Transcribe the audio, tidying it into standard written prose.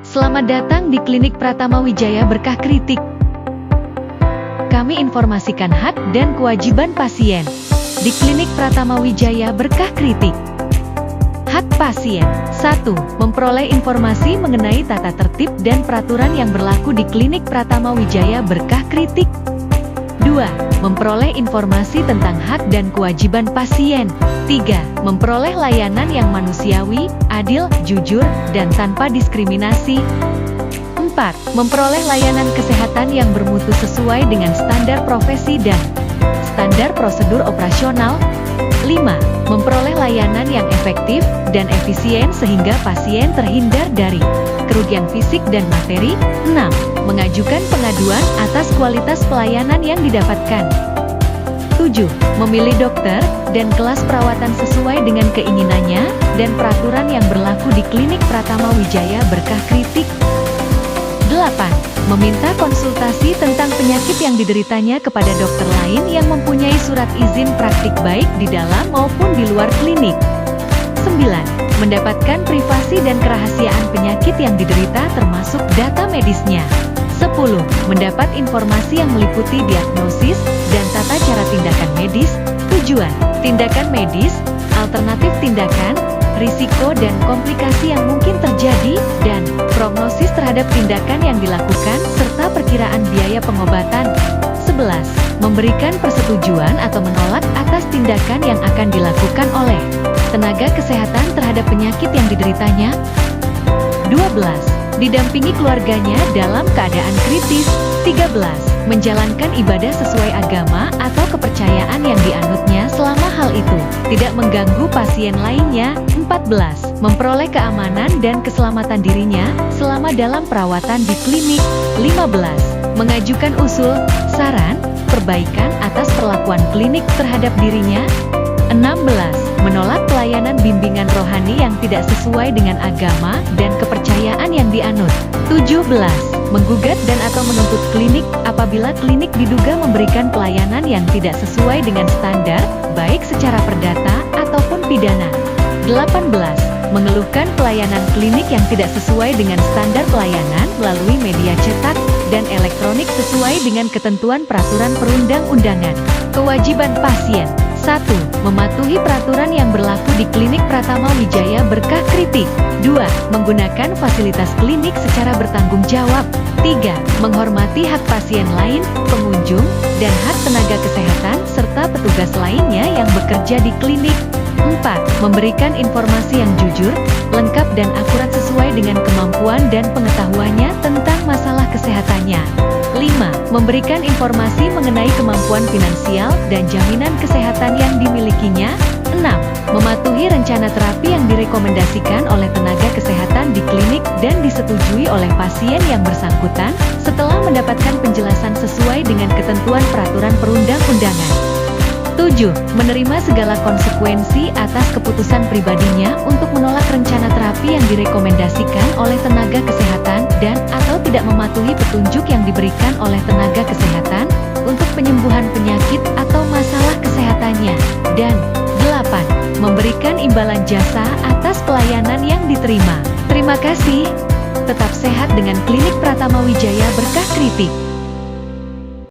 Selamat datang di Klinik Pratama Wijaya Berkah Kritik. Kami informasikan hak dan kewajiban pasien. Di Klinik Pratama Wijaya Berkah Kritik. Hak pasien. 1. Memperoleh informasi mengenai tata tertib dan peraturan yang berlaku di Klinik Pratama Wijaya Berkah Kritik. 2. Memperoleh informasi tentang hak dan kewajiban pasien. 3. Memperoleh layanan yang manusiawi, adil, jujur, dan tanpa diskriminasi. 4. Memperoleh layanan kesehatan yang bermutu sesuai dengan standar profesi dan standar prosedur operasional. 5. Memperoleh layanan yang efektif dan efisien sehingga pasien terhindar dari kerugian fisik dan materi. 6. Mengajukan pengaduan atas kualitas pelayanan yang didapatkan. 7. Memilih dokter dan kelas perawatan sesuai dengan keinginannya dan peraturan yang berlaku di Klinik Pratama Wijaya Berkah Kritik. 8. Meminta konsultasi tentang penyakit yang dideritanya kepada dokter lain yang mempunyai surat izin praktik baik di dalam maupun di luar klinik. 9. Mendapatkan privasi dan kerahasiaan penyakit yang diderita termasuk data medisnya. 10. Mendapat informasi yang meliputi diagnosis dan tata cara tindakan medis, tujuan, tindakan medis, alternatif tindakan, risiko dan komplikasi yang mungkin terjadi, dan prognosis terhadap tindakan yang dilakukan, serta perkiraan biaya pengobatan. 11. Memberikan persetujuan atau menolak atas tindakan yang akan dilakukan oleh tenaga kesehatan terhadap penyakit yang dideritanya. 12. Didampingi keluarganya dalam keadaan kritis. 13. Menjalankan ibadah sesuai agama atau kepercayaan yang dianutnya selama hal itu tidak mengganggu pasien lainnya. 14. Memperoleh keamanan dan keselamatan dirinya selama dalam perawatan di klinik. 15. Mengajukan usul, saran, perbaikan atas perlakuan klinik terhadap dirinya. 16. Menolak pelayanan bimbingan rohani yang tidak sesuai dengan agama dan kepercayaan yang dianut. 17. Menggugat dan atau menuntut klinik apabila klinik diduga memberikan pelayanan yang tidak sesuai dengan standar, baik secara perdata ataupun pidana. 18. Mengeluhkan pelayanan klinik yang tidak sesuai dengan standar pelayanan melalui media cetak dan elektronik sesuai dengan ketentuan peraturan perundang-undangan. Kewajiban pasien. 1. Mematuhi peraturan yang berlaku di Klinik Pratama Wijaya Berkah Kritik. 2. Menggunakan fasilitas klinik secara bertanggung jawab. 3. Menghormati hak pasien lain, pengunjung, dan hak tenaga kesehatan serta petugas lainnya yang bekerja di klinik. 4. Memberikan informasi yang jujur, lengkap dan akurat sesuai dengan kemampuan dan pengetahuannya tentang masalah kesehatannya. 5. Memberikan informasi mengenai kemampuan finansial dan jaminan kesehatan yang dimilikinya. 6. Mematuhi rencana terapi yang direkomendasikan oleh tenaga kesehatan di klinik dan disetujui oleh pasien yang bersangkutan setelah mendapatkan penjelasan sesuai dengan ketentuan peraturan perundang-undangan. 7. Menerima segala konsekuensi atas keputusan pribadinya untuk menolak rencana terapi yang direkomendasikan oleh tenaga kesehatan dan atau tidak mematuhi petunjuk yang diberikan oleh tenaga kesehatan untuk penyembuhan penyakit atau masalah kesehatannya. Dan 8. Memberikan imbalan jasa atas pelayanan yang diterima. Terima kasih. Tetap sehat dengan Klinik Pratama Wijaya Berkah Kritik.